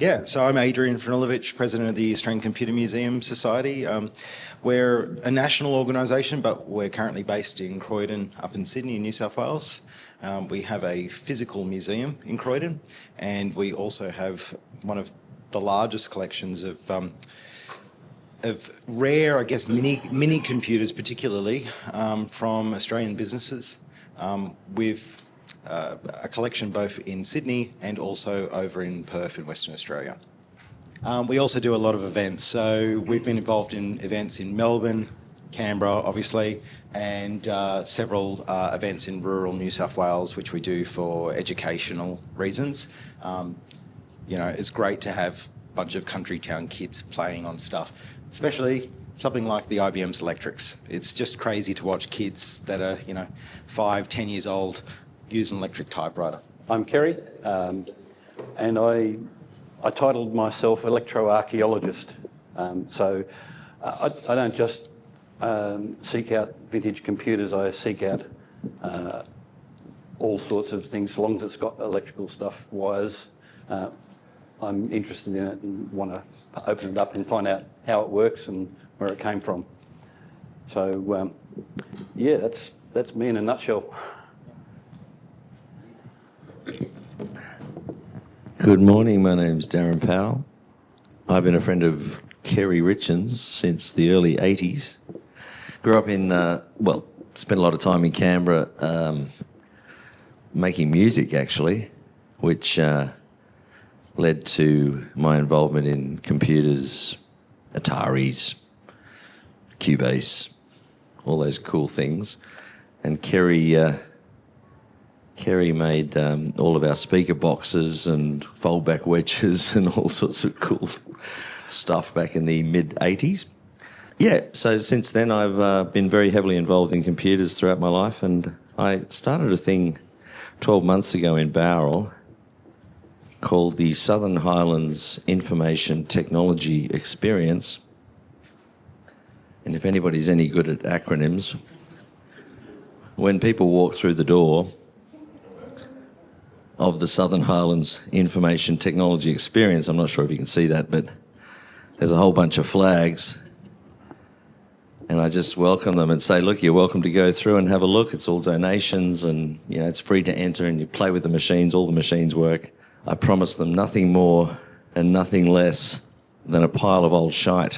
Yeah, so I'm Adrian President of the Australian Computer Museum Society. We're a national organisation, but we're currently based in Croydon, up in Sydney, New South Wales. We have a physical museum in Croydon, and we also have one of the largest collections of rare, I guess, mini computers, particularly from Australian businesses. We've a collection both in Sydney and also over in Perth in Western Australia. We also do a lot of events, so we've been involved in events in Melbourne, Canberra, obviously, and several events in rural New South Wales, which we do for educational reasons. It's great to have a bunch of country town kids playing on stuff, especially something like the IBM's Electrics. It's just crazy to watch kids that are, 5, 10 years old use an electric typewriter. I'm Kerry, and I titled myself Electro Archeologist. So I don't just seek out vintage computers, I seek out all sorts of things, as long as it's got electrical stuff, wires. I'm interested in it and want to open it up and find out how it works and where it came from. So yeah, that's me in a nutshell. Good morning, my name's Darren Powell. I've been a friend of Kerry Richards since the early 80s. Grew up in, spent a lot of time in Canberra making music actually, which led to my involvement in computers, Ataris, Cubase, all those cool things. And Kerry made all of our speaker boxes and fold-back wedges and all sorts of cool stuff back in the mid-'80s. Yeah, so since then I've been very heavily involved in computers throughout my life, and I started a thing 12 months ago in Bowral called the Southern Highlands Information Technology Experience. And if anybody's any good at acronyms, when people walk through the door of the Southern Highlands Information Technology Experience, I'm not sure if you can see that, but there's a whole bunch of flags, and I just welcome them and say, look, you're welcome to go through and have a look. It's all donations, and it's free to enter, and you play with the machines. All the machines work. I promise them nothing more and nothing less than a pile of old shite,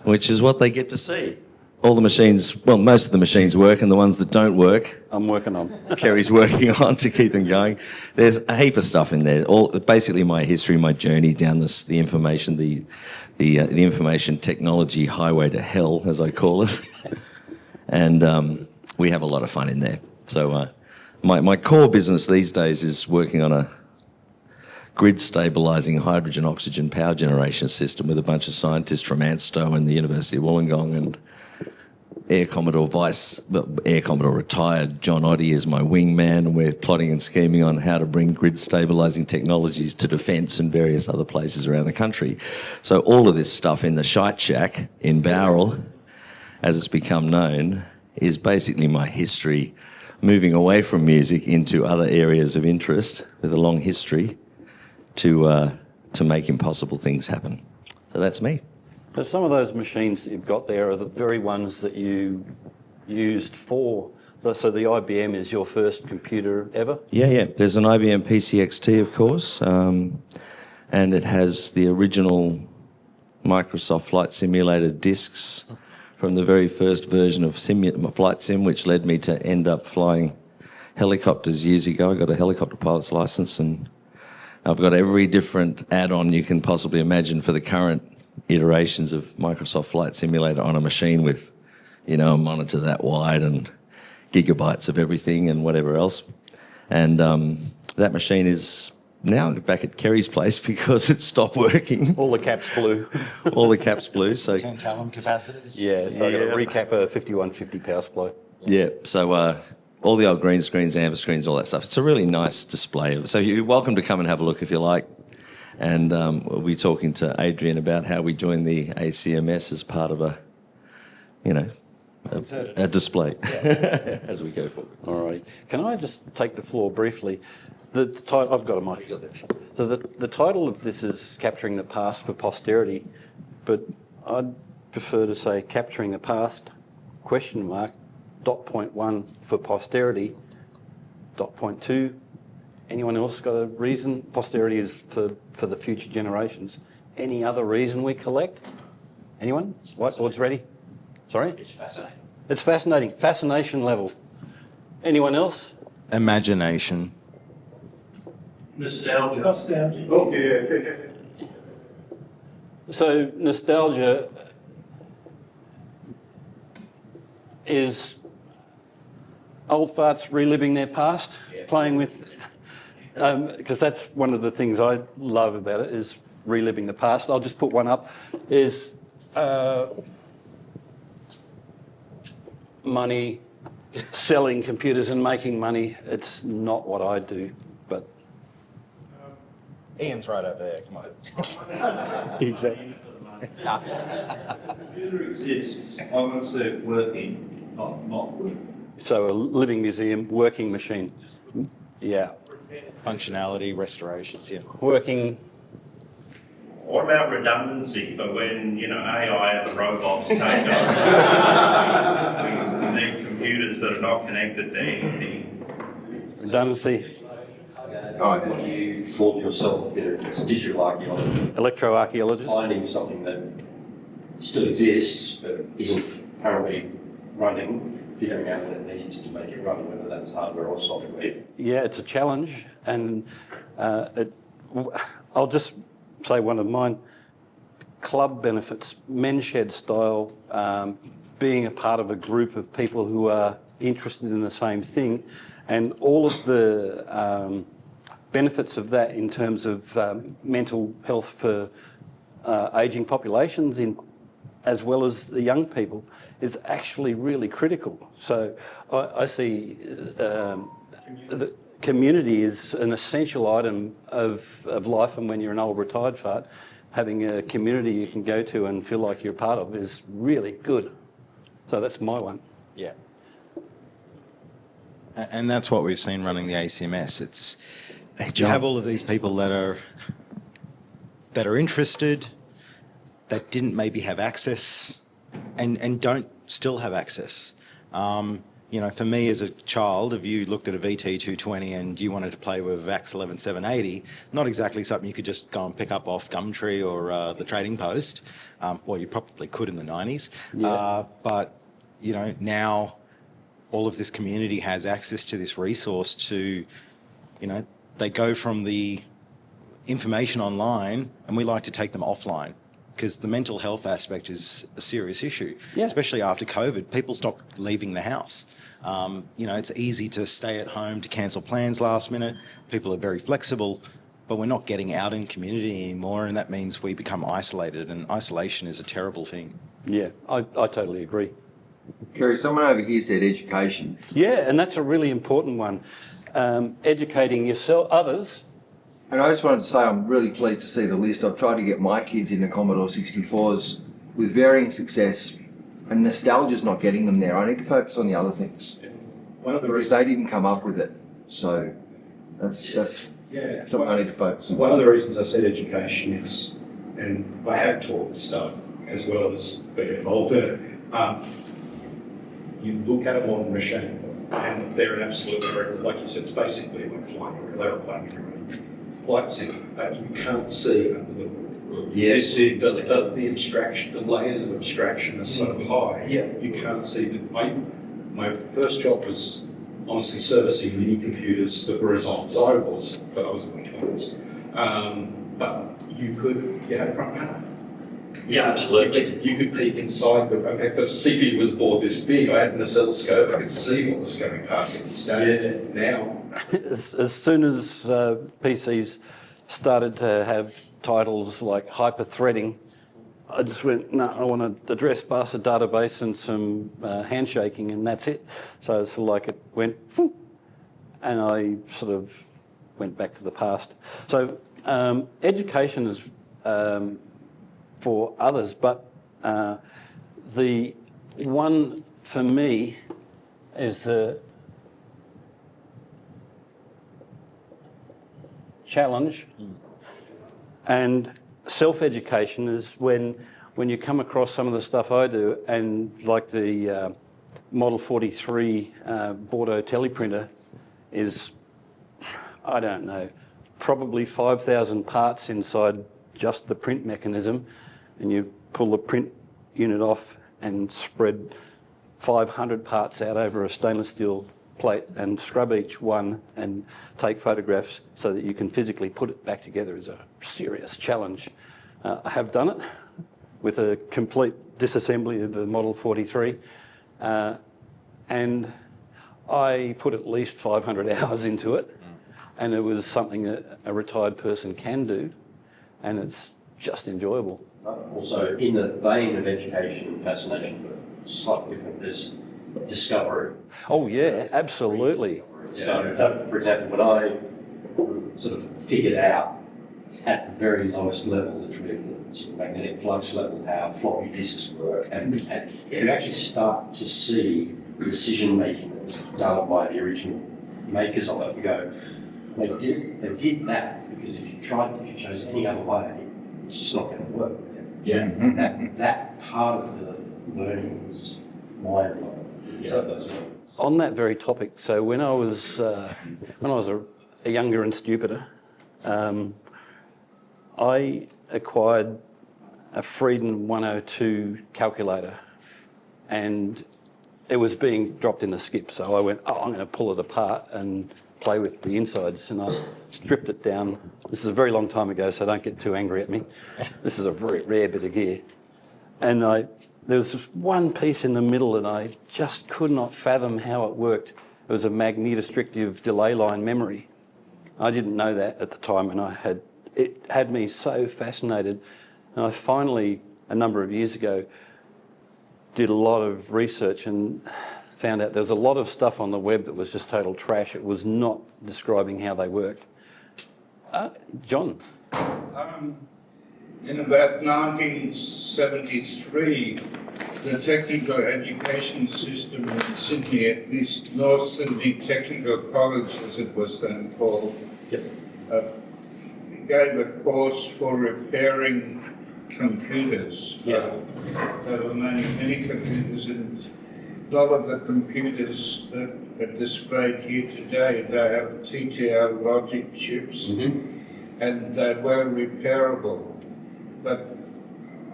which is what they get to see. All the machines, well, most of the machines work, and the ones that don't work, I'm working on. Kerry's working on to keep them going. There's a heap of stuff in there. Basically my history, my journey down the information, the information technology highway to hell, as I call it. And we have a lot of fun in there. So my core business these days is working on a grid stabilising hydrogen oxygen power generation system with a bunch of scientists from ANSTO and the University of Wollongong, and Air Commodore retired John Oddie is my wingman, and we're plotting and scheming on how to bring grid stabilising technologies to defence and various other places around the country. So all of this stuff in the Shite Shack in Bowral, as it's become known, is basically my history, moving away from music into other areas of interest with a long history to make impossible things happen. So that's me. So some of those machines that you've got there are the very ones that you used for, so the IBM is your first computer ever? Yeah. There's an IBM PCXT, of course, and it has the original Microsoft Flight Simulator discs from the very first version of Flight Sim, which led me to end up flying helicopters years ago. I got a helicopter pilot's license, and I've got every different add-on you can possibly imagine for the current iterations of Microsoft Flight Simulator on a machine with, a monitor that wide and gigabytes of everything and whatever else. And that machine is now back at Kerry's place because it stopped working. All the caps blew. All the caps blew. So Tantalum capacitors. Yeah, so I got to recap a 5150 power supply. Yeah, so all the old green screens, amber screens, all that stuff. It's a really nice display. So you're welcome to come and have a look if you like. And we'll be talking to Adrian about how we join the ACMS as part of a display as we go forward. All right. Can I just take the floor briefly? I've got a mic. So the title of this is Capturing the Past for Posterity, but I'd prefer to say Capturing the Past, question mark, dot point one for posterity, dot point two. Anyone else got a reason? Posterity is for the future generations. Any other reason we collect? Anyone? What's ready? Sorry? It's fascinating. It's fascinating. Fascination level. Anyone else? Imagination. Nostalgia. Nostalgia. Oh, yeah. So nostalgia is old farts reliving their past, playing with, because that's one of the things I love about it is reliving the past. I'll just put one up, is money, selling computers and making money. It's not what I do, but... Ian's right over there, come on. Exactly. Computer exists. I want to see it working, not working. So a living museum, working machine. Yeah. Functionality, restorations, yeah. Working. What about redundancy for when, AI and the robots take over? We need computers that are not connected to anything. Redundancy. When you thought yourself, it's digital archaeology, Electro archaeologist. finding something that still exists but isn't currently running, figuring out what it needs to make it run, whether that's hardware or software. Yeah, it's a challenge, and I'll just say one of mine. Club benefits, men's shed style, being a part of a group of people who are interested in the same thing, and all of the benefits of that in terms of mental health for ageing populations, as well as the young people, is actually really critical. So I see the community is an essential item of life, and when you're an old retired fart, having a community you can go to and feel like you're part of is really good. So that's my one. Yeah. And that's what we've seen running the ACMS. It's you have all of these people that are interested, that didn't maybe have access, and don't still have access. For me as a child, if you looked at a VT220 and you wanted to play with a VAX 11780, not exactly something you could just go and pick up off Gumtree or the Trading Post. Well, you probably could in the 90s. Yeah. But now all of this community has access to this resource to, they go from the information online, and we like to take them offline, because the mental health aspect is a serious issue, especially after COVID. People stopped leaving the house. It's easy to stay at home, to cancel plans last minute. People are very flexible, but we're not getting out in community anymore, and that means we become isolated, and isolation is a terrible thing. Yeah, I totally agree. Kerry, someone over here said education. Yeah, and that's a really important one. Educating yourself, others. And I just wanted to say I'm really pleased to see the list. I've tried to get my kids into Commodore 64s with varying success, and nostalgia's not getting them there. I need to focus on the other things. Because they didn't come up with it. So that's something I need to focus on. One of the reasons I said education is, and I have taught this stuff as well as being involved in it, you look at a modern machine and they're an absolute record. Like you said, it's basically like flying an aeroplane, flight sim, but you can't see under the hood. Yes. The abstraction, the layers of abstraction are so high, Yeah. you can't see that. My first job was honestly servicing mini computers that were as old as I was, but I was in my 20s. But you had a front panel. Yeah, absolutely. You could peek inside, but in fact, the CPU was board this big. I had an oscilloscope. I could see what was going past it. Standard now. As soon as PCs started to have titles like hyper-threading, I just went, no, I want to address bus, a database, and some handshaking, and that's it. So it's like it went, whoop, and I sort of went back to the past. So education is for others, but the one for me is the challenge. And self-education is when you come across some of the stuff I do, and like the Model 43 Bordeaux teleprinter is, I don't know, probably 5,000 parts inside just the print mechanism, and you pull the print unit off and spread 500 parts out over a stainless steel plate and scrub each one and take photographs so that you can physically put it back together is a serious challenge. I have done it with a complete disassembly of the Model 43, and I put at least 500 hours into it, and it was something that a retired person can do, and it's just enjoyable. Also, in the vein of education and fascination, but slightly different, there's discovery. Oh yeah, absolutely. So, for example, when I sort of figured out at the very lowest level, literally the sort of magnetic flux level, how floppy disks work, and you actually start to see the decision making that was done by the original makers of it. You go, they did that because if you chose any other way, it's just not going to work. Yeah. That part of the learning was mind-blowing. On that very topic, so when I was a younger and stupider, I acquired a Frieden 102 calculator, and it was being dropped in the skip. So I went, I'm going to pull it apart and play with the insides, and I stripped it down. This is a very long time ago, so don't get too angry at me. This is a very rare bit of gear. And there was just one piece in the middle and I just could not fathom how it worked. It was a magnetostrictive delay line memory. I didn't know that at the time, and it had me so fascinated. And I finally, a number of years ago, did a lot of research and found out there was a lot of stuff on the web that was just total trash. It was not describing how they worked. John? In about 1973, the technical education system in Sydney, at least North Sydney Technical College as it was then called, gave a course for repairing computers. There were many computers, and a lot of the computers that are displayed here today, they have TTL logic chips, and they were repairable. But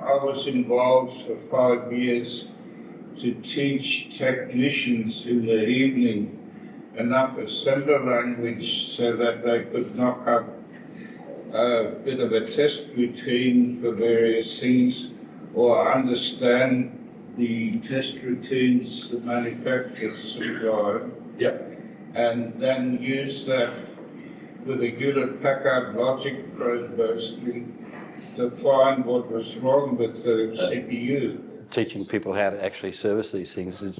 I was involved for 5 years to teach technicians in the evening enough assembler language so that they could knock up a bit of a test routine for various things, or understand the test routines the manufacturers supply, and then use that with a Hewlett-Packard logic probe mostly to find what was wrong with the CPU. Teaching people how to actually service these things is,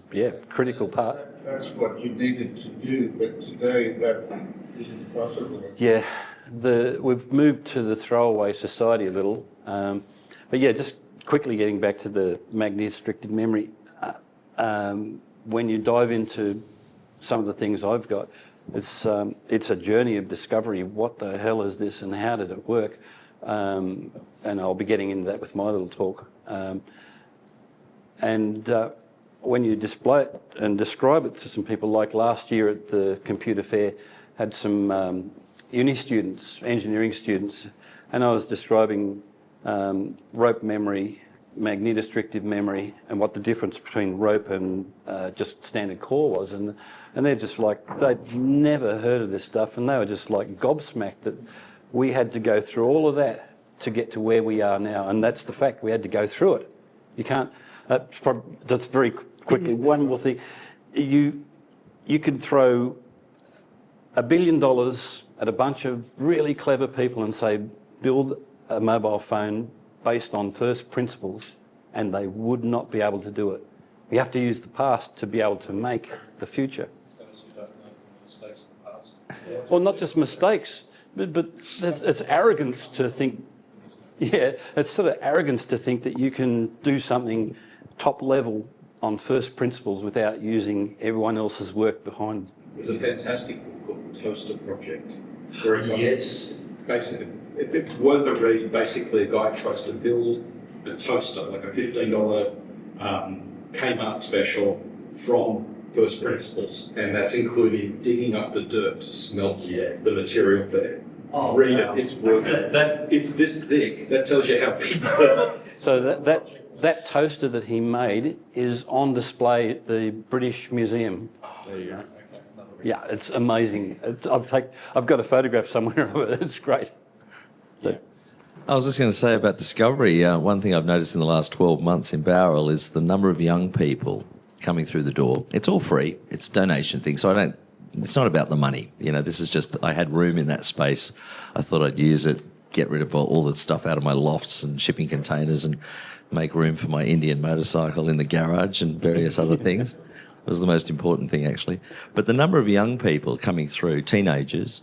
critical part. That's what you needed to do, but today that isn't possible. Yeah, we've moved to the throwaway society a little. But just quickly getting back to the magnetostricted memory, when you dive into some of the things I've got, it's a journey of discovery. What the hell is this and how did it work? And I'll be getting into that with my little talk. When you display it and describe it to some people, like last year at the computer fair, had some uni students, engineering students, and I was describing rope memory, magnetostrictive memory, and what the difference between rope and just standard core was. And they're just like, they'd never heard of this stuff, and they were just like gobsmacked that we had to go through all of that to get to where we are now. And that's the fact, we had to go through it. You can't, that's very quickly, one more thing. You could throw $1 billion at a bunch of really clever people and say, build a mobile phone based on first principles, and they would not be able to do it. You have to use the past to be able to make the future. Well, not just mistakes, but it's arrogance to think, it's sort of arrogance to think that you can do something top level on first principles without using everyone else's work behind. There's a fantastic book called the Toaster Project. Very Yes. basically, it's worth a read. Basically, a guy tries to build a toaster, like a $15 Kmart special from first principles, and that's including digging up the dirt to smelt the material there. Oh, read wow. it, it's worth it. It's this thick. That tells you how big. So that toaster that he made is on display at the British Museum. There you go. Yeah, it's amazing. I've got a photograph somewhere of it. It's great. I was just going to say about Discovery, one thing I've noticed in the last 12 months in Bowral is the number of young people coming through the door. It's all free. It's a donation thing. So it's not about the money. You know, this is just, I had room in that space. I thought I'd use it, get rid of all the stuff out of my lofts and shipping containers and make room for my Indian motorcycle in the garage and various other things. It was the most important thing, actually. But the number of young people coming through, teenagers,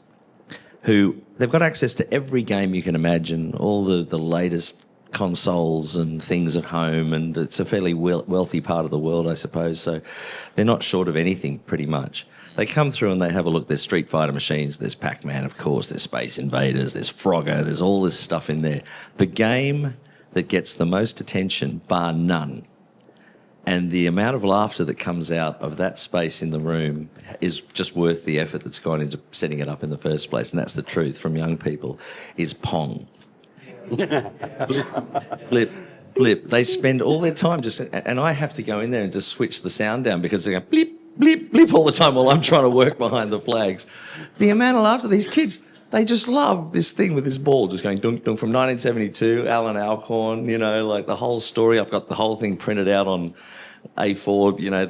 who they've got access to every game you can imagine, all the latest consoles and things at home, and it's a fairly wealthy part of the world, I suppose, so they're not short of anything, pretty much. They come through and they have a look. There's Street Fighter machines, there's Pac-Man, of course, there's Space Invaders, there's Frogger, there's all this stuff in there. The game that gets the most attention, bar none, and the amount of laughter that comes out of that space in the room is just worth the effort that's gone into setting it up in the first place. And that's the truth from young people, is Pong. Blip, blip. They spend all their time just... And I have to go in there and just switch the sound down because they go blip, blip, blip all the time while I'm trying to work behind the flags. The amount of laughter, these kids... They just love this thing with this ball just going dunk, dunk from 1972, Alan Alcorn, you know, like the whole story. I've got the whole thing printed out on A4, you know,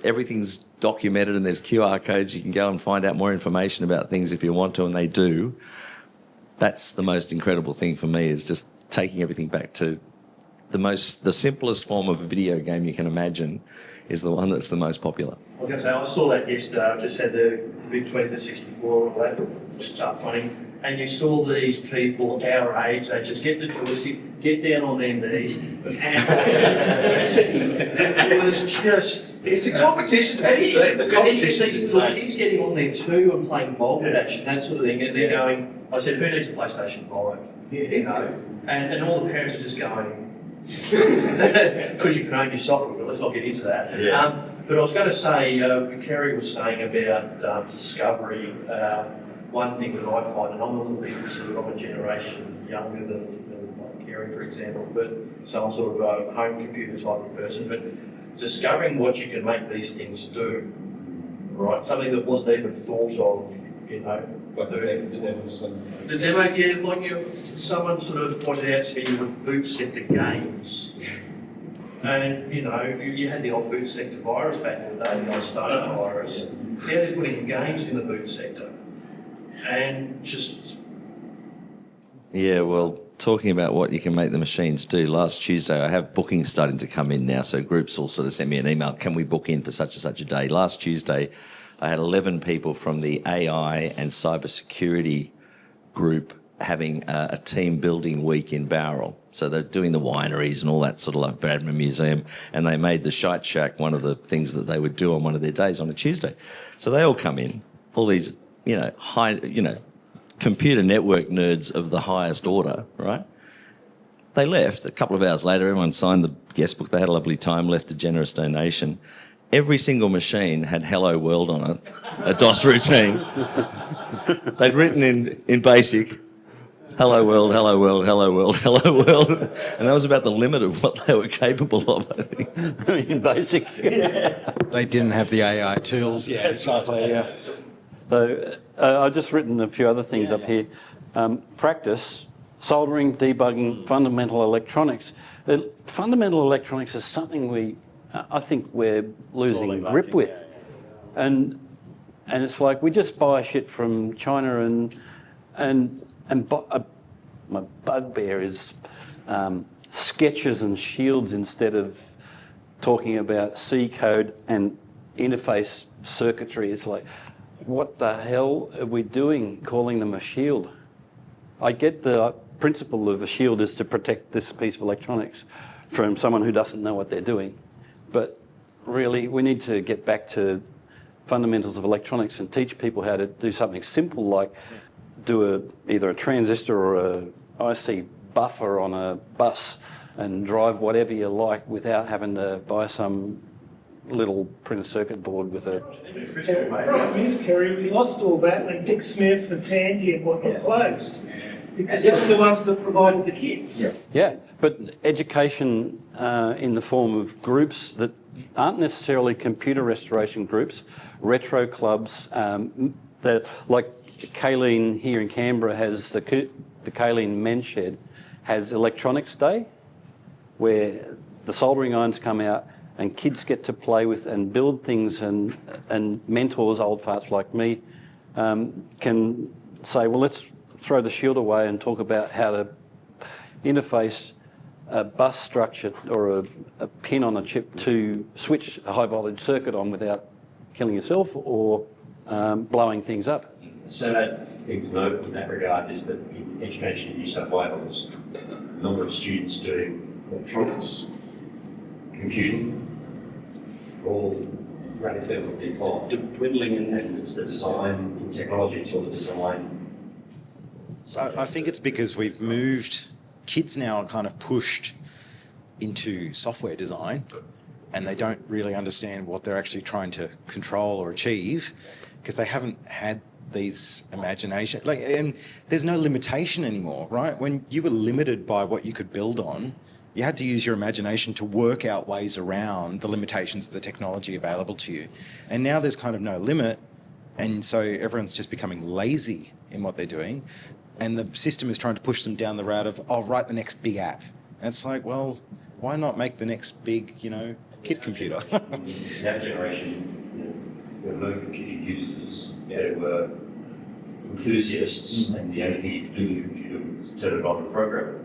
everything's documented and there's QR codes. You can go and find out more information about things if you want to, and they do. That's the most incredible thing for me, is just taking everything back to the simplest form of a video game you can imagine is the one that's the most popular. I was going to say, I saw that yesterday. I just had the big 2064 of that, start running, and you saw these people our age, they just get the joystick, get down on their knees, and it was just... It's a competition. The competition's insane. He's getting on there too and playing Bolt Action, that sort of thing, and they're going, I said, who needs a PlayStation 5? You know? And all the parents are just going, because you can own your software, but let's not get into that. Yeah. But I was going to say, Kerry was saying about Discovery, one thing that I find, and I'm a little bit sort of a generation younger than like Kerry, for example, but so I'm sort of a home computer type of person, but discovering what you can make these things do, right? Something that wasn't even thought of, you know. Like the demo, yeah, like someone sort of pointed out to me with boot sector games. And, you know, you had the old boot sector virus back in the day, the old Stone virus. Now they're putting games in the boot sector. And just... Yeah, well, talking about what you can make the machines do, last Tuesday I have bookings starting to come in now, so groups will sort of send me an email, can we book in for such and such a day? Last Tuesday I had 11 people from the AI and cybersecurity group having a team building week in Bowral. So they're doing the wineries and all that sort of like Bradman Museum, and they made the Shite Shack one of the things that they would do on one of their days on a Tuesday. So they all come in, all these, you know, computer network nerds of the highest order, right? They left. A couple of hours later, everyone signed the guest book. They had a lovely time, left a generous donation. Every single machine had Hello World on it, a DOS routine. They'd written in BASIC, Hello World, Hello World, Hello World, Hello World. And that was about the limit of what they were capable of, I think. In BASIC. Yeah. They didn't have the AI tools. Yeah, exactly, yeah. So I've just written a few other things up here. Practice, soldering, debugging, fundamental electronics. Fundamental electronics is something I think we're losing grip with. And it's like we just buy shit from China and my bugbear is sketches and shields instead of talking about C code and interface circuitry. It's like, what the hell are we doing calling them a shield? I get the principle of a shield is to protect this piece of electronics from someone who doesn't know what they're doing. But really, we need to get back to fundamentals of electronics and teach people how to do something simple like do either a transistor or a IC buffer on a bus and drive whatever you like without having to buy some little printed circuit board with a... The problem is, Kerry, we lost all that when Dick Smith and Tandy and whatnot closed. Because they're the ones that provided the kits. Yeah, but education in the form of groups that aren't necessarily computer restoration groups, retro clubs, that like Kayleen here in Canberra has the Kayleen Men's Shed has Electronics Day, where the soldering irons come out and kids get to play with and build things, and mentors, old farts like me, can say, well, let's throw the shield away and talk about how to interface a bus structure or a pin on a chip to switch a high voltage circuit on without killing yourself or blowing things up. So that thing to note in that regard is that in education in New South Wales, the number of students doing electronics, computing, all radically declined. Dwindling, and it's the design in technology, it's all the design. I think it's because we've moved, kids now are kind of pushed into software design, and they don't really understand what they're actually trying to control or achieve because they haven't had these imagination. And there's no limitation anymore, right? When you were limited by what you could build on, you had to use your imagination to work out ways around the limitations of the technology available to you. And now there's kind of no limit, and so everyone's just becoming lazy in what they're doing. And the system is trying to push them down the route of, write the next big app. And it's like, well, why not make the next big, kid computer? In that generation, there were no computer users. There were enthusiasts, and the only thing you could do with a computer was turn it on and program it.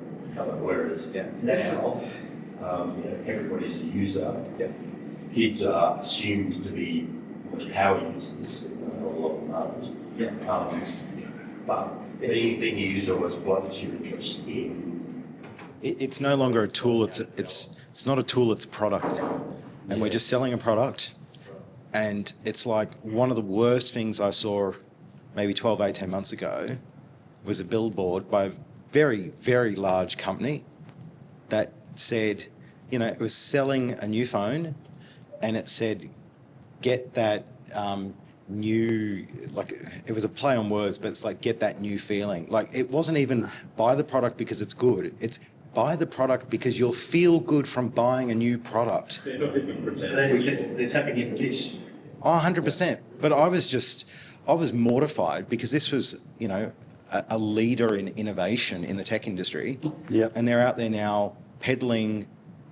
Whereas now, everybody's a user. Kids are assumed to be power users. A lot of them aren't. But being a user always blinds your interest in. It's no longer a tool. It's not a tool. It's a product now, and we're just selling a product. And it's like one of the worst things I saw maybe 12, 18 months ago was a billboard by a very, very large company that said, it was selling a new phone, and it said, get that new, it was a play on words, but it's like, get that new feeling. It wasn't even buy the product because it's good. It's buy the product because you'll feel good from buying a new product. They're tapping into this. 100%. But I was mortified because this was, a leader in innovation in the tech industry. Yep. And they're out there now peddling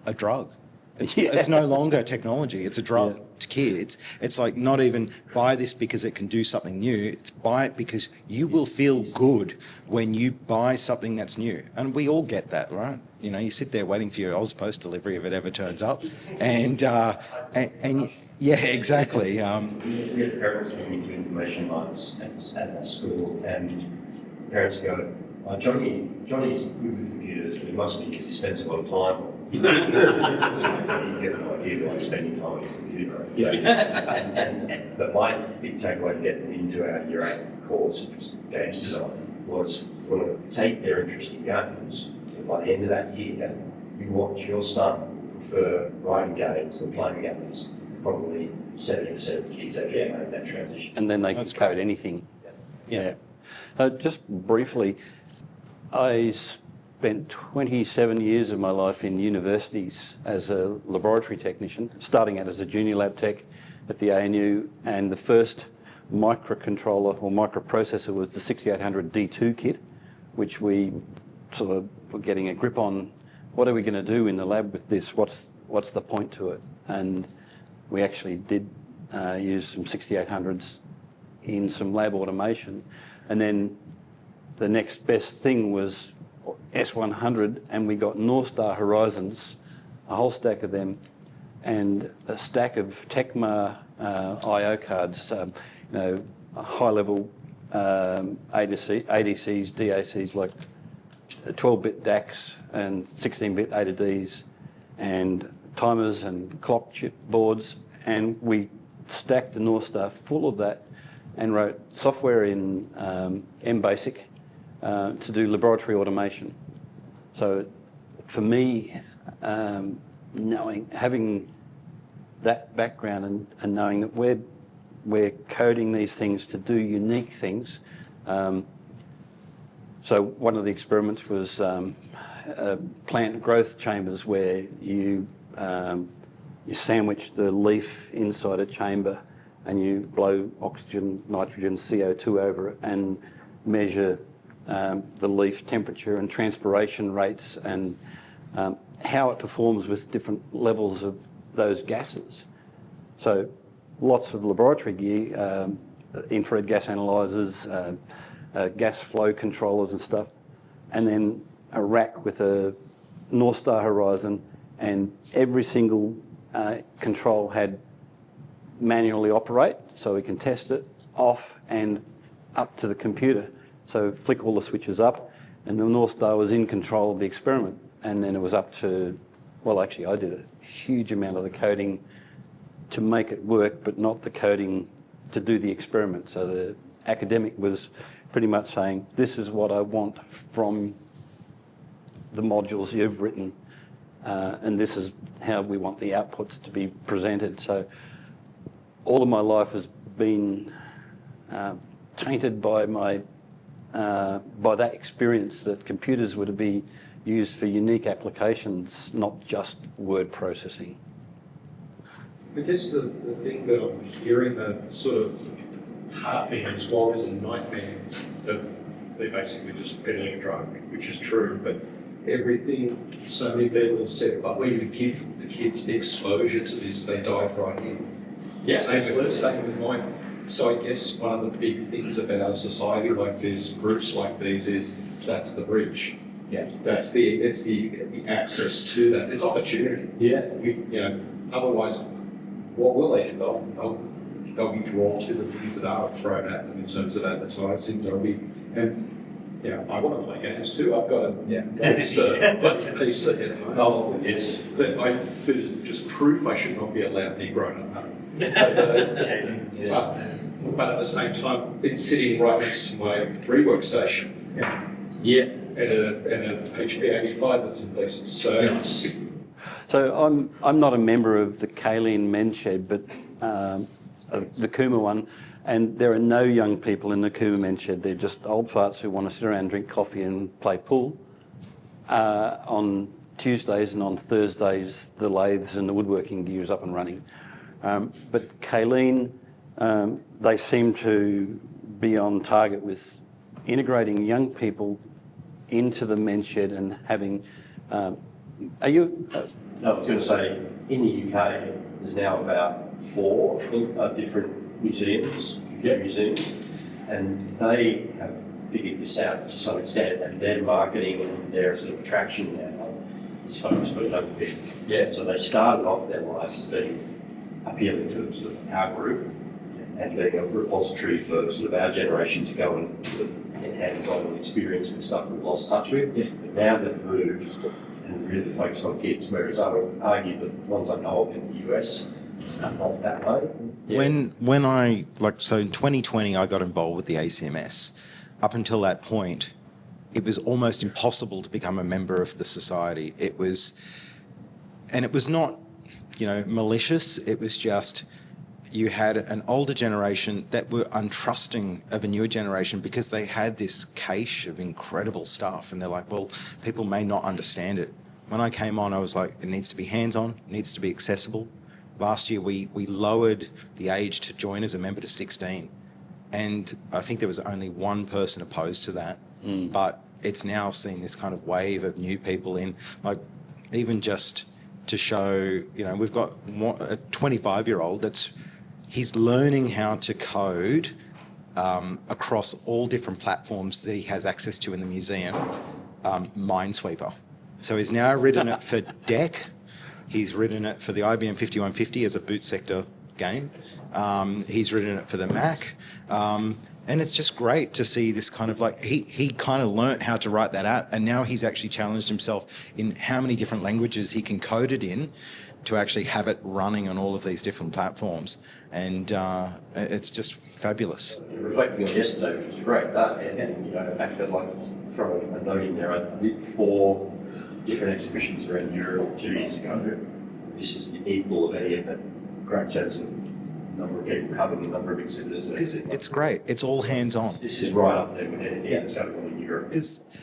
a drug. It's no longer technology, it's a drug to kids. It's like not even buy this because it can do something new, it's buy it because you will feel good when you buy something that's new. And we all get that, right? You sit there waiting for your AusPost delivery if it ever turns up. And yeah, exactly. We had parents coming into information lines at our school, and parents go, Johnny's good with computers, but it must be because he spends a lot of time. You get an idea like spending time on your computer. But my big takeaway to get them into our Year 8 course, which was games design, was we're going to take their interest in games, and by the end of that year, you watch your son prefer writing games than playing games. Probably 70% of the kids actually make that transition. And then they can code anything. Yeah. Just briefly, I spent 27 years of my life in universities as a laboratory technician, starting out as a junior lab tech at the ANU, and the first microcontroller or microprocessor was the 6800 D2 kit, which we sort of were getting a grip on. What are we going to do in the lab with this? What's the point to it? And we actually did use some 6800s in some lab automation. And then the next best thing was S100, and we got North Star Horizons, a whole stack of them, and a stack of Tecma I/O cards, high-level ADCs, DACs, like 12-bit DACs and 16-bit A to Ds, and timers and clock chip boards, and we stacked the North Star full of that, and wrote software in MBasic to do laboratory automation. So for me, having that background and knowing that we're coding these things to do unique things. So one of the experiments was plant growth chambers where you sandwich the leaf inside a chamber and you blow oxygen, nitrogen, CO2 over it and measure the leaf temperature and transpiration rates and how it performs with different levels of those gases. So lots of laboratory gear, infrared gas analyzers, gas flow controllers and stuff, and then a rack with a North Star horizon, and every single control had manually operate, so we can test it, off and up to the computer. So flick all the switches up, and the North Star was in control of the experiment. And then it was up to, well, actually I did a huge amount of the coding to make it work, but not the coding to do the experiment. So the academic was pretty much saying, this is what I want from the modules you've written, and this is how we want the outputs to be presented. So all of my life has been tainted by by that experience that computers were to be used for unique applications, not just word processing. I guess the thing that I'm hearing that sort of harping as well is a nightmare that they basically just peddling a drug, which is true, but everything, so many people have said, but when you give the kids exposure to this, they dive right in. Yeah, same with mine. So I guess one of the big things about a society like this, groups like these, is that's the bridge. Yeah. It's the access to that. It's opportunity. Yeah. Otherwise, what will they do? They'll be drawn to the things that are thrown at them in terms of advertising. I want to play games too. I've got a PC at home. Oh, yes. There's just proof I should not be allowed any grown up. But at the same time, it's sitting right next to my rework station. Yeah. And a HP 85 that's in places. So I'm not a member of the Kaleen Men's Shed, but the Cooma one, and there are no young people in the Cooma Men's Shed. They're just old farts who want to sit around, drink coffee and play pool. On Tuesdays and on Thursdays, the lathes and the woodworking gear is up and running. But Kaleen, they seem to be on target with integrating young people into the men's shed and having. Are you? No, I was going to say, in the UK, there's now about 4 different museums, computer museums, and they have figured this out to some extent, and their marketing and their sort of attraction now is focused on young people. Yeah, so they started off their lives as being appealing to sort of our group and being a repository for sort of our generation to go and sort of get hands-on and experience with stuff we've lost touch with. Yeah. But now they've moved and really focused on kids, whereas I would argue the ones I know of in the US, it's not that way. Yeah. So in 2020, I got involved with the ACMS. Up until that point, it was almost impossible to become a member of the society. It was not, malicious. It was just, you had an older generation that were untrusting of a newer generation because they had this cache of incredible stuff, and they're like, well, people may not understand it. When I came on, I was like, it needs to be hands-on, it needs to be accessible. Last year, we lowered the age to join as a member to 16, and I think there was only one person opposed to that, but it's now seen this kind of wave of new people in, like, even just to show, we've got a 25-year-old he's learning how to code across all different platforms that he has access to in the museum, Minesweeper. So he's now written it for DEC. He's written it for the IBM 5150 as a boot sector game. He's written it for the Mac. And it's just great to see this kind of like, he kind of learnt how to write that app, and now he's actually challenged himself in how many different languages he can code it in to actually have it running on all of these different platforms. And it's just fabulous. Reflecting on yesterday, which was great, and actually I'd like to throw a note in there. I did 4 different exhibitions around Europe 2 years ago. This is the equal of any of it. Great chance of number of people covered, the number of exhibitors. Because it's great. It's all hands-on. This is right up there with anything that's happening in Europe. Because,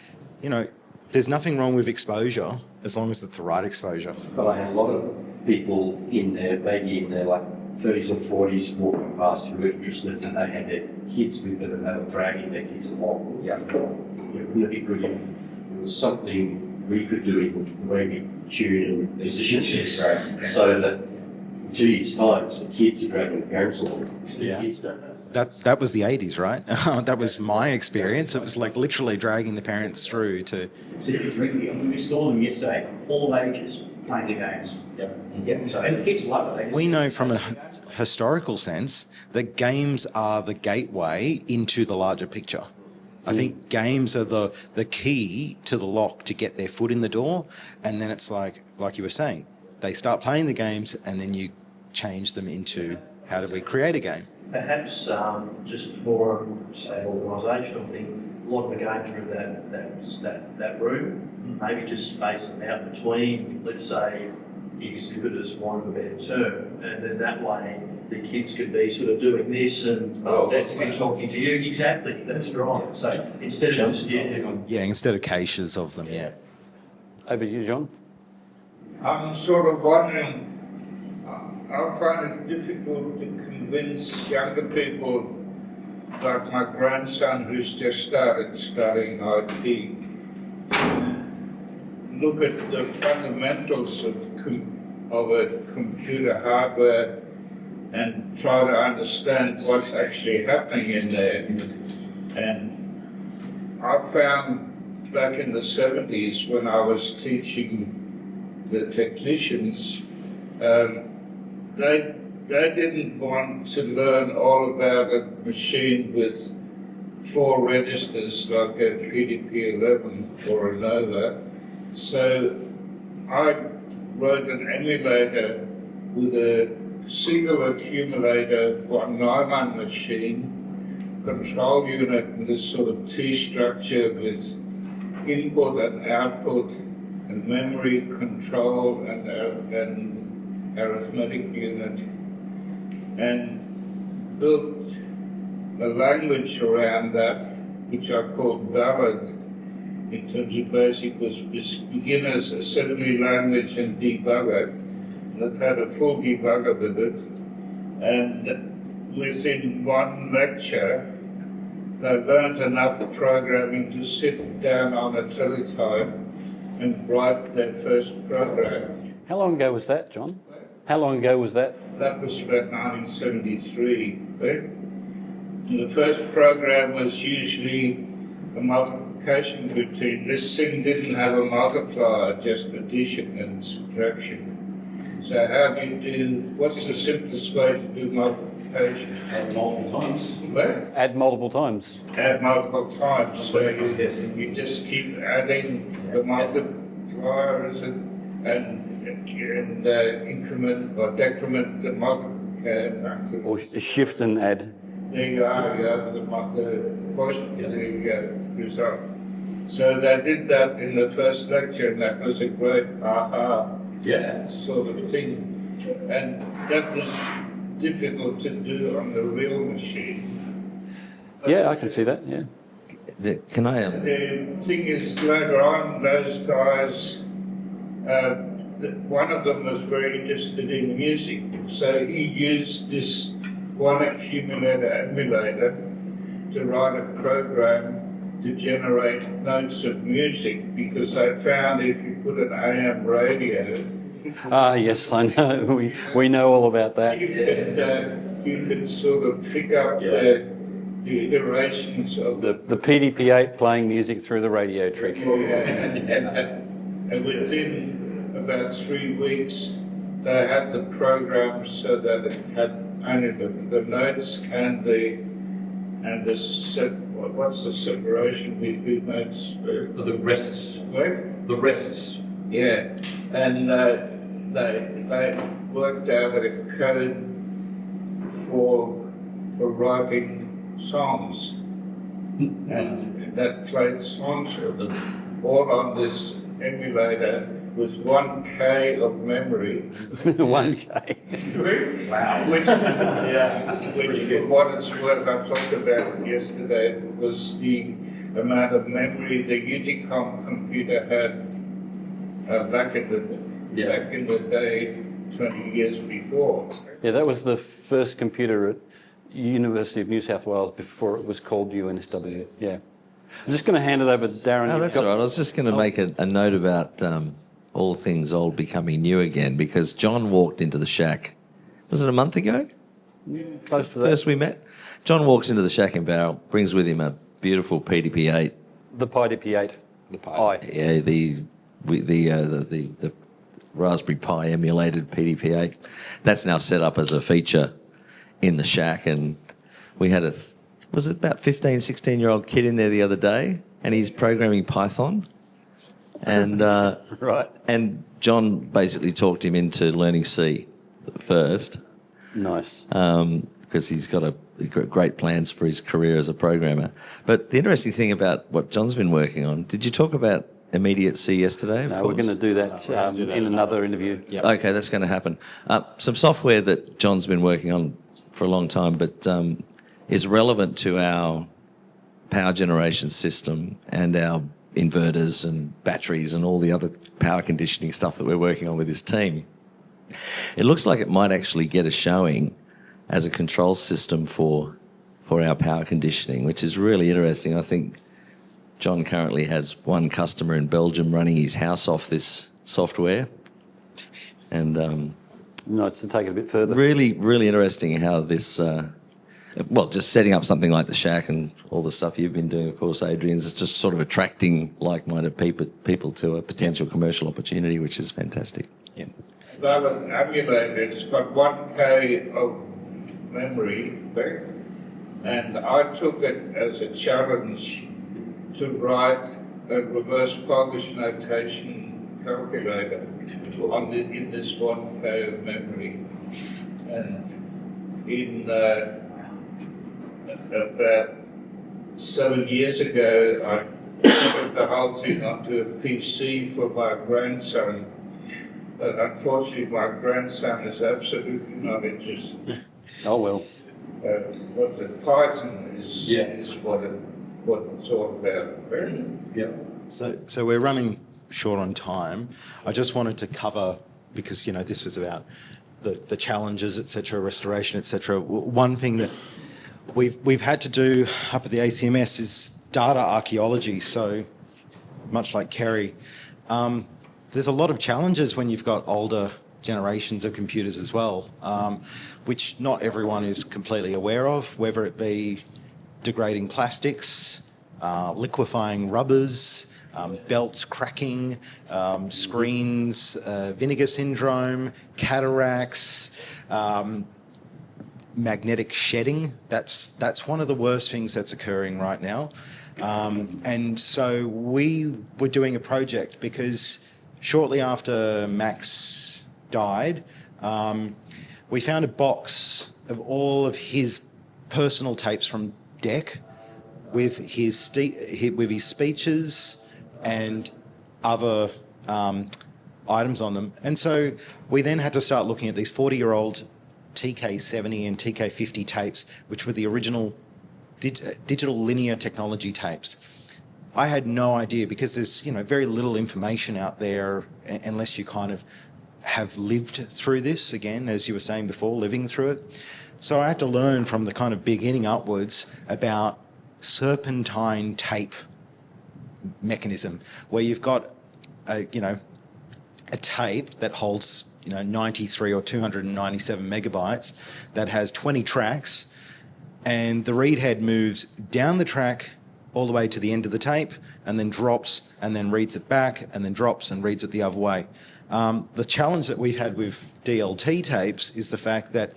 there's nothing wrong with exposure as long as it's the right exposure. But I had a lot of people in there, maybe in their 30s or 40s, walking past who were interested, and they had their kids with them and they were dragging their kids along. Yeah. Wouldn't it be good if there was something we could do in the way we tune and position this so that in 2 years' time, the kids are dragging the parents along because their kids don't know. That was the 80s, right? That was my experience. It was like literally dragging the parents through to... We saw them yesterday, all ages playing the games. Yep. So, and the kids love it. We know from a historical sense that games are the gateway into the larger picture. I think games are the key to the lock to get their foot in the door, and then it's like you were saying, they start playing the games and then you change them into how do we create a game. Perhaps just more, say, organisational thing. A lot of the games are in that room. Maybe just space them out between, let's say, the exhibitors, want of a better term, and then that way the kids could be sort of doing this and that's me talking to you. Exactly, that's right. So instead of just instead of caches of them, yeah. Over to you, John. I'm sort of wondering, I find it difficult to convince younger people, like my grandson who's just started studying IT, look at the fundamentals of a computer hardware and try to understand what's actually happening in there. And I found back in the 70s when I was teaching the technicians, they didn't want to learn all about a machine with 4 registers like a PDP-11 or a Nova. So I wrote an emulator with a single accumulator for a Neumann machine, control unit with this sort of T-structure with input and output and memory control and arithmetic unit, and built a language around that, which I called Ballad, in terms of basic, was beginner's assembly language and debugger. That had a full debugger with it, and within one lecture, they learned enough programming to sit down on a teletype and write their first program. How long ago was that, John? How long ago was that? That was about 1973. Right? The first program was usually a multiplication routine. This thing didn't have a multiplier, just addition and subtraction. So how do you do, what's the simplest way to do multiplication? Add multiple times. What? Add multiple times. Add multiple times. So you just keep adding the multipliers and increment or decrement the multiplier. Or shift and add. There you are, you have the quotient, there you go, result. So they did that in the first lecture, and that was a great aha sort of thing. And that was difficult to do on the real machine. Yeah, I can see that, yeah. Can I... The thing is, later on, those guys, one of them was very interested in music, so he used this one accumulator emulator to write a program to generate notes of music, because they found if you put an AM radio... Yes, I know. We know all about that. You could sort of pick up the iterations of... The PDP-8 playing music through the radio trick. And within about 3 weeks, they had the program so that it had only the notes and the and what's the separation between those? The rests. Right? The rests. Yeah, and they worked out a code for writing songs, and that played songs. All on this emulator was 1K of memory. 1K. Wow. Which, which what it's worth, I talked about it yesterday, was the amount of memory the Uticom computer had back in the day, 20 years before. Yeah, that was the first computer at University of New South Wales before it was called UNSW. Yeah. I'm just going to hand it over to Darren. No, that's all right. I was just going to make a note about all things old becoming new again, because John walked into the shack. Was it a month ago? Yeah, close to that. First we met. John walks into the shack and barrel, brings with him a beautiful PDP-8. The PyDP-8. The Pi. Yeah, the Raspberry Pi emulated PDP-8. That's now set up as a feature in the shack, and we had was it about 15, 16-year-old kid in there the other day, and he's programming Python. And right. And John basically talked him into learning C first. Nice. Because he's got great plans for his career as a programmer. But the interesting thing about what John's been working on, did you talk about immediate C yesterday? No, we're going to do that in another interview. Yep. Okay, that's going to happen. Some software that John's been working on for a long time, but is relevant to our power generation system and our inverters and batteries and all the other power conditioning stuff that we're working on with this team. It looks like it might actually get a showing as a control system for our power conditioning, which is really interesting. I think John currently has one customer in Belgium running his house off this software. And No, it's to take it a bit further. really, really interesting how this, just setting up something like the shack and all the stuff you've been doing, of course, Adrian, is just sort of attracting like-minded people to a potential commercial opportunity, which is fantastic. Yeah. Well, an emulator, it's got 1K of memory there, and I took it as a challenge to write a reverse Polish notation calculator in this 1K of memory. And in about 7 years ago, I put the whole thing onto a PC for my grandson. But unfortunately, my grandson is absolutely not interested. Oh, well. But the Python is what it's all about. Yeah. So we're running short on time. I just wanted to cover, because this was about the challenges, etc., restoration, etc. One thing that we've had to do up at the ACMS is data archaeology. So much like Kerry, there's a lot of challenges when you've got older generations of computers as well, which not everyone is completely aware of, whether it be degrading plastics, liquefying rubbers, belts cracking, screens, vinegar syndrome, cataracts, magnetic shedding. That's one of the worst things that's occurring right now. And so we were doing a project because shortly after Max died, we found a box of all of his personal tapes from DEC with his speeches and other items on them. And so we then had to start looking at these 40-year-old TK70 and TK50 tapes, which were the original digital linear technology tapes. I had no idea, because there's very little information out there unless you kind of have lived through this, again, as you were saying before, living through it. So I had to learn from the kind of beginning upwards about serpentine tape mechanism, where you've got a tape that holds 93 or 297 megabytes that has 20 tracks, and the read head moves down the track all the way to the end of the tape, and then drops, and then reads it back, and then drops and reads it the other way. The challenge that we've had with DLT tapes is the fact that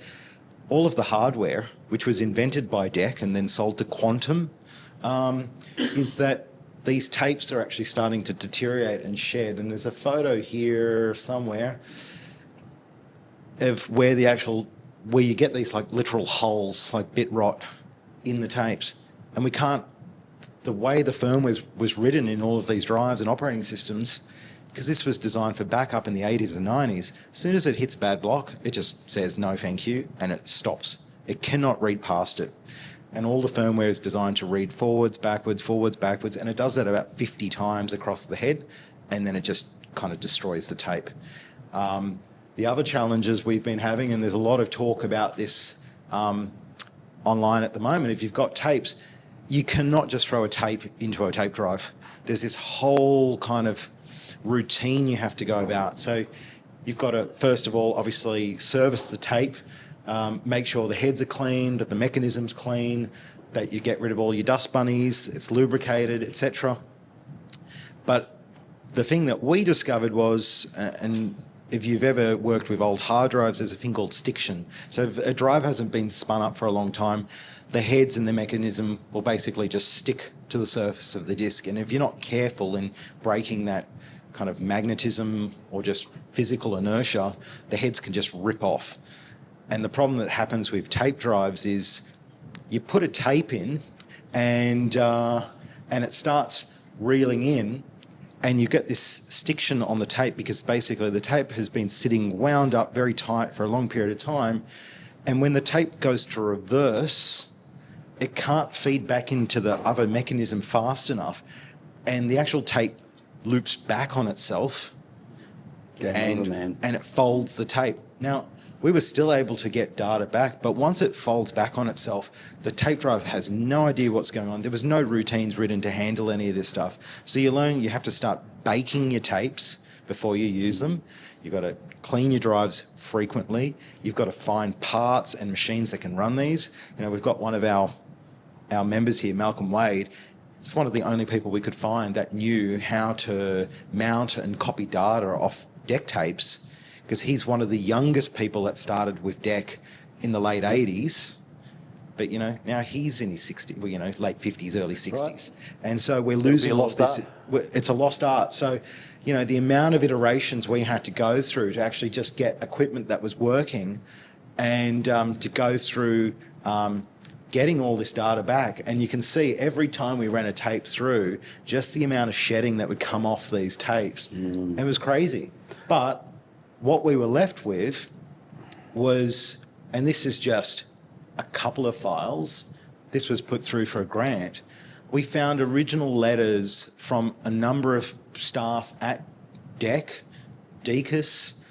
all of the hardware, which was invented by DEC and then sold to Quantum, is that these tapes are actually starting to deteriorate and shed. And there's a photo here somewhere of where you get these like literal holes, like bit rot in the tapes. And we can't, the way the firmware was written in all of these drives and operating systems, because this was designed for backup in the 80s and 90s, as soon as it hits bad block, it just says no thank you and it stops. It cannot read past it. And all the firmware is designed to read forwards, backwards, and it does that about 50 times across the head, and then it just kind of destroys the tape. The other challenges we've been having, and there's a lot of talk about this online at the moment, if you've got tapes, you cannot just throw a tape into a tape drive. There's this whole kind of routine you have to go about. So you've got to, first of all, obviously service the tape, make sure the heads are clean, that the mechanism's clean, that you get rid of all your dust bunnies, it's lubricated, etc. But the thing that we discovered was, and if you've ever worked with old hard drives, there's a thing called stiction. So if a drive hasn't been spun up for a long time, the heads and the mechanism will basically just stick to the surface of the disk. And if you're not careful in breaking that kind of magnetism or just physical inertia, the heads can just rip off. And the problem that happens with tape drives is you put a tape in and it starts reeling in, and you get this stiction on the tape because basically the tape has been sitting wound up very tight for a long period of time. And when the tape goes to reverse, it can't feed back into the other mechanism fast enough. And the actual tape loops back on itself and it folds the tape. Now, we were still able to get data back, but once it folds back on itself, the tape drive has no idea what's going on. There was no routines written to handle any of this stuff. So you learn you have to start baking your tapes before you use them. You've got to clean your drives frequently. You've got to find parts and machines that can run these. You know, we've got one of our members here, Malcolm Wade. It's one of the only people we could find that knew how to mount and copy data off DEC tapes, because he's one of the youngest people that started with DEC in the late 80s. But, you know, now he's in his 60s, well, you know, late 50s, early 60s. Right. And so we're losing all this. It's a lost art. So, you know, the amount of iterations we had to go through to actually just get equipment that was working and to go through getting all this data back. And you can see every time we ran a tape through, just the amount of shedding that would come off these tapes. It was crazy. But what we were left with was, and this is just a couple of files, this was put through for a grant, we found original letters from a number of staff at DEC, DECUS,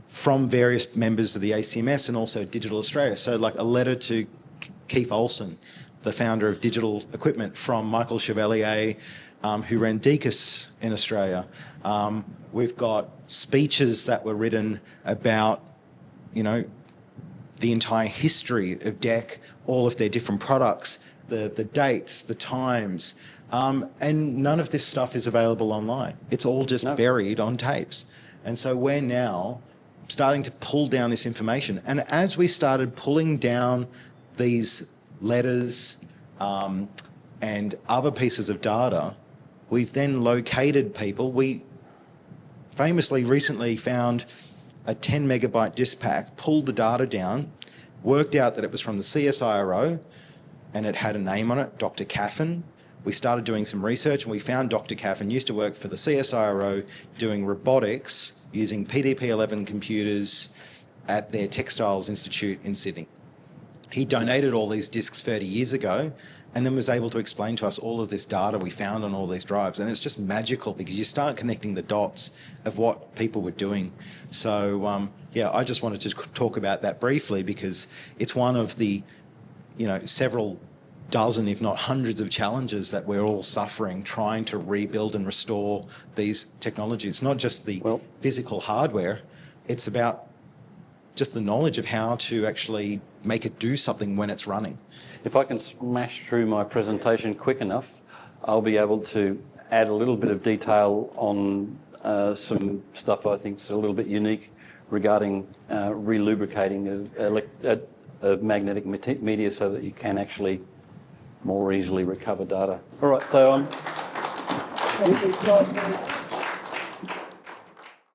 from various members of the ACMS and also Digital Australia. So like a letter to Keith Olsen, the founder of Digital Equipment, from Michael Chevalier, who ran DECUS in Australia. We've got speeches that were written about, you know, the entire history of DEC, all of their different products, the dates, the times, and none of this stuff is available online. It's all just buried on tapes. And so we're now starting to pull down this information. And as we started pulling down these letters and other pieces of data, we've then located people. We famously recently found a 10 megabyte disk pack, pulled the data down, worked out that it was from the CSIRO, and it had a name on it, Dr. Caffin. We started doing some research and we found Dr. Caffin used to work for the CSIRO doing robotics using PDP-11 computers at their Textiles Institute in Sydney. He donated all these disks 30 years ago and then was able to explain to us all of this data we found on all these drives. And it's just magical because you start connecting the dots of what people were doing. So, yeah, I just wanted to talk about that briefly because it's one of the, you know, several dozen, if not hundreds of challenges that we're all suffering trying to rebuild and restore these technologies. It's not just the physical hardware, it's about just the knowledge of how to actually make it do something when it's running. If I can smash through my presentation quick enough, I'll be able to add a little bit of detail on some stuff I think is a little bit unique regarding relubricating of magnetic media so that you can actually more easily recover data. All right, so It's not